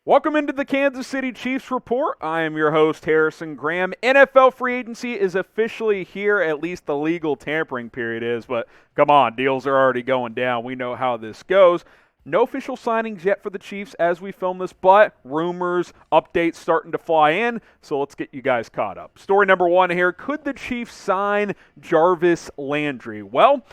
Welcome into the Kansas City Chiefs Report. I am your host, Harrison Graham. NFL free agency is officially here, at least the legal tampering period is, but come on, deals are already going down. We know how this goes. No official signings yet for the Chiefs as we film this, but rumors, updates starting to fly in, so let's get you guys caught up. Story number one here, could the Chiefs sign Jarvis Landry? Well,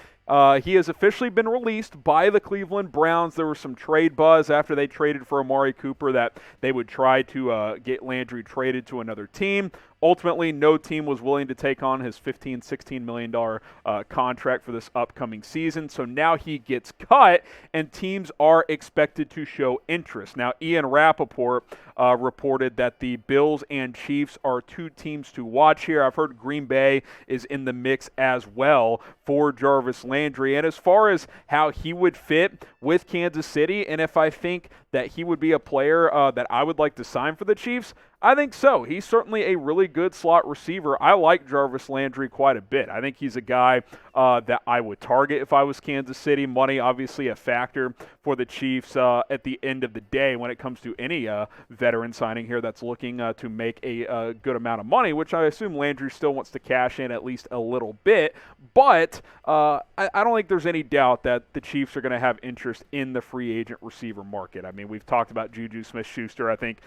he has officially been released by the Cleveland Browns. There was some trade buzz after they traded for Amari Cooper that they would try to get Landry traded to another team. Ultimately, no team was willing to take on his $16 million contract for this upcoming season. So now he gets cut, and teams are expected to show interest. Now, Ian Rapoport reported that the Bills and Chiefs are two teams to watch here. I've heard Green Bay is in the mix as well for Jarvis Landry. And as far as how he would fit with Kansas City, and if I think that he would be a player that I would like to sign for the Chiefs, I think so. He's certainly a really good slot receiver. I like Jarvis Landry quite a bit. I think he's a guy that I would target if I was Kansas City. Money, obviously, a factor for the Chiefs at the end of the day when it comes to any veteran signing here that's looking to make a good amount of money, which I assume Landry still wants to cash in at least a little bit. But I don't think there's any doubt that the Chiefs are going to have interest in the free agent receiver market. I mean, we've talked about Juju Smith-Schuster. I think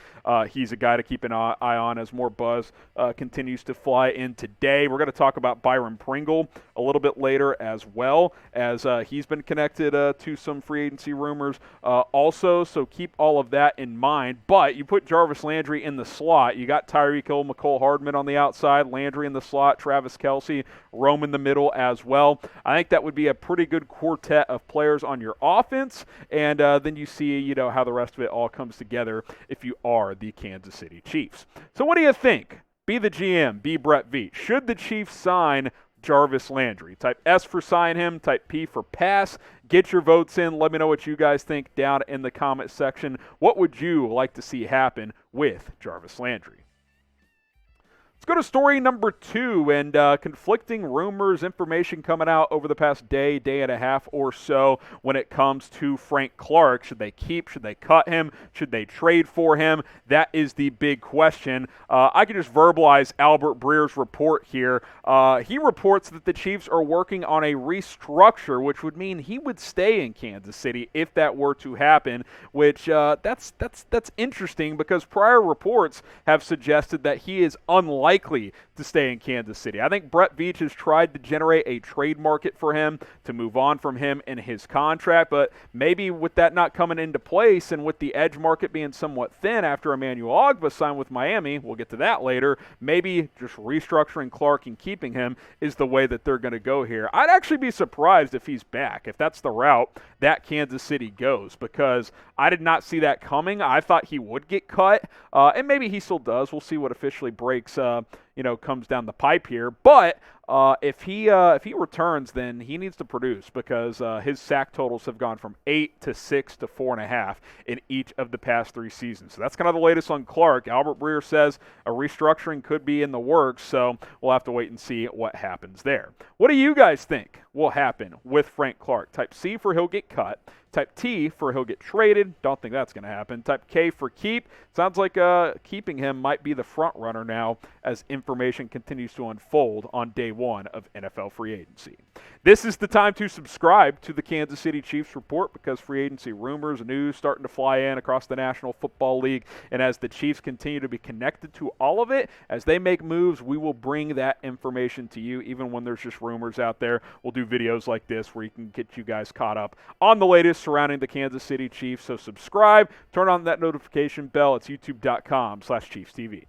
he's a guy to keep an eye on as more buzz continues to fly in today. We're going to talk about Byron Pringle a little bit later as well, as he's been connected to some free agency rumors also, so keep all of that in mind. But you put Jarvis Landry in the slot. You got Tyreek Hill, McCole Hardman on the outside, Landry in the slot, Travis Kelce, Rome in the middle as well. I think that would be a pretty good quartet of players on your offense, and then you see, how the rest of it all comes together if you are the Kansas City Chiefs. So what do you think? Be the GM, be Brett Veach. Should the Chiefs sign Jarvis Landry? Type S for sign him, type P for pass. Get your votes in. Let me know what you guys think down in the comment section. What would you like to see happen with Jarvis Landry? Let's go to story number two, and conflicting rumors, information coming out over the past day and a half or so when it comes to Frank Clark. Should they keep? Should they cut him? Should they trade for him? That is the big question. I can just verbalize Albert Breer's report here. He reports that the Chiefs are working on a restructure, which would mean he would stay in Kansas City if that were to happen, which that's interesting because prior reports have suggested that he is unlikely to stay in Kansas City. I think Brett Veach has tried to generate a trade market for him to move on from him in his contract, but maybe with that not coming into place and with the edge market being somewhat thin after Emmanuel Ogbah signed with Miami, we'll get to that later, maybe just restructuring Clark and keeping him is the way that they're going to go here. I'd actually be surprised if he's back, if that's the route that Kansas City goes, because I did not see that coming. I thought he would get cut, and maybe he still does. We'll see what officially breaks comes down the pipe here. But if he returns, then he needs to produce because his sack totals have gone from 8 to 6 to 4.5 in each of the past 3 seasons. So that's kind of the latest on Clark. Albert Breer says a restructuring could be in the works, so we'll have to wait and see what happens there. What do you guys think will happen with Frank Clark? Type C for he'll get cut. Type T for he'll get traded. Don't think that's going to happen. Type K for keep. Sounds like keeping him might be the front runner now as information continues to unfold on day one of NFL free agency. This is the time to subscribe to the Kansas City Chiefs Report because free agency rumors and news starting to fly in across the National Football League. And as the Chiefs continue to be connected to all of it, as they make moves, we will bring that information to you. Even when there's just rumors out there, we'll do videos like this where you can get you guys caught up on the latest surrounding the Kansas City Chiefs. So subscribe, turn on that notification bell. It's youtube.com/ChiefsTV.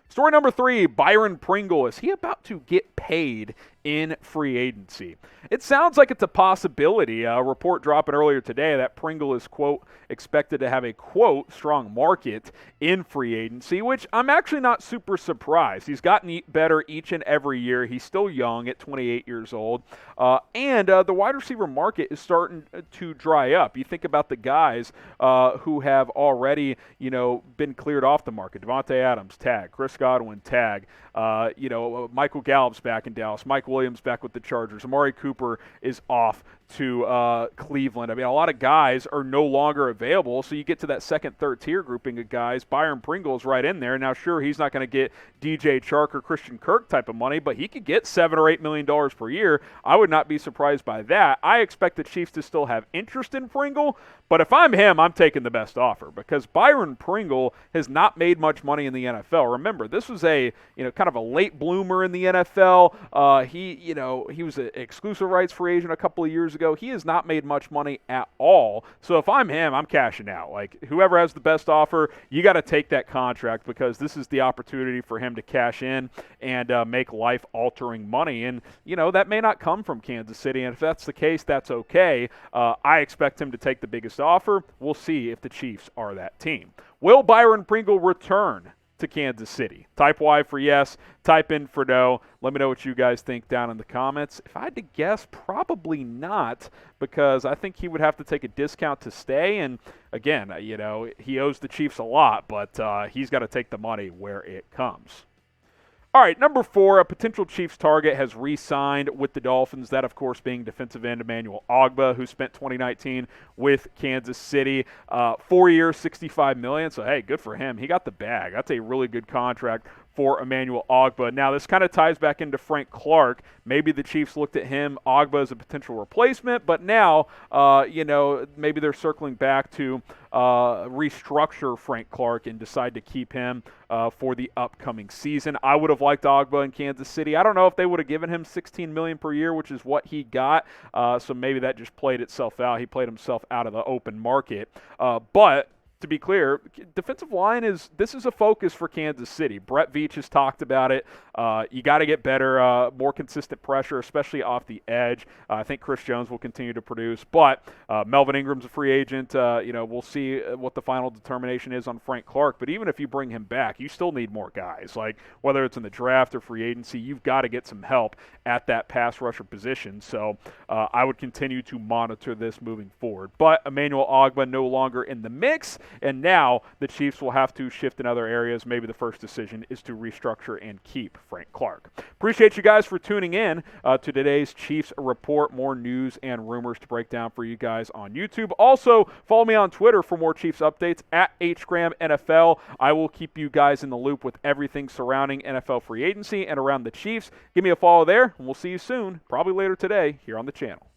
Story number 3, Byron Pringle. Is he about to get paid in free agency? It sounds like it's a possibility. A report dropping earlier today that Pringle is, quote, expected to have a, quote, strong market in free agency, which I'm actually not super surprised. He's gotten better each and every year. He's still young at 28 years old. And the wide receiver market is starting to dry up. You think about the guys who have already, been cleared off the market. Devontae Adams, tag. Chris Godwin, tag. Michael Gallup's back in Dallas. Mike Williams back with the Chargers. Amari Cooper is off to Cleveland. I mean, a lot of guys are no longer available, so you get to that second, third tier grouping of guys. Byron Pringle is right in there. Now, sure, he's not going to get DJ Chark or Christian Kirk type of money, but he could get $7 or $8 million per year. I would not be surprised by that. I expect the Chiefs to still have interest in Pringle, but if I'm him, I'm taking the best offer because Byron Pringle has not made much money in the NFL. Remember, this was a kind of a late bloomer in the NFL. He was an exclusive rights free agent a couple of years ago. He has not made much money at all. So if I'm him, I'm cashing out. Like, whoever has the best offer, you got to take that contract because this is the opportunity for him to cash in and make life-altering money. And, that may not come from Kansas City. And if that's the case, that's okay. I expect him to take the biggest offer. We'll see if the Chiefs are that team. Will Byron Pringle return to Kansas City? Type Y for yes, type in for no. Let me know what you guys think down in the comments. If I had to guess, probably not, because I think he would have to take a discount to stay. And again, he owes the Chiefs a lot, but he's got to take the money where it comes. All right, number 4, a potential Chiefs target has re-signed with the Dolphins, that, of course, being defensive end Emmanuel Ogbah, who spent 2019 with Kansas City. 4 years, $65 million, so, hey, good for him. He got the bag. That's a really good contract for Emmanuel Ogbah. Now, this kind of ties back into Frank Clark. Maybe the Chiefs looked at him, Ogbah, as a potential replacement, but now, maybe they're circling back to restructure Frank Clark and decide to keep him for the upcoming season. I would have liked Ogbah in Kansas City. I don't know if they would have given him $16 million per year, which is what he got, so maybe that just played itself out. He played himself out of the open market. But to be clear, defensive line is a focus for Kansas City. Brett Veach has talked about it. You got to get better, more consistent pressure, especially off the edge. I think Chris Jones will continue to produce, but Melvin Ingram's a free agent. We'll see what the final determination is on Frank Clark. But even if you bring him back, you still need more guys. Like, whether it's in the draft or free agency, you've got to get some help at that pass rusher position. So I would continue to monitor this moving forward. But Emmanuel Ogbah no longer in the mix. And now the Chiefs will have to shift in other areas. Maybe the first decision is to restructure and keep Frank Clark. Appreciate you guys for tuning in to today's Chiefs Report. More news and rumors to break down for you guys on YouTube. Also, follow me on Twitter for more Chiefs updates at HGramNFL. I will keep you guys in the loop with everything surrounding NFL free agency and around the Chiefs. Give me a follow there, and we'll see you soon, probably later today, here on the channel.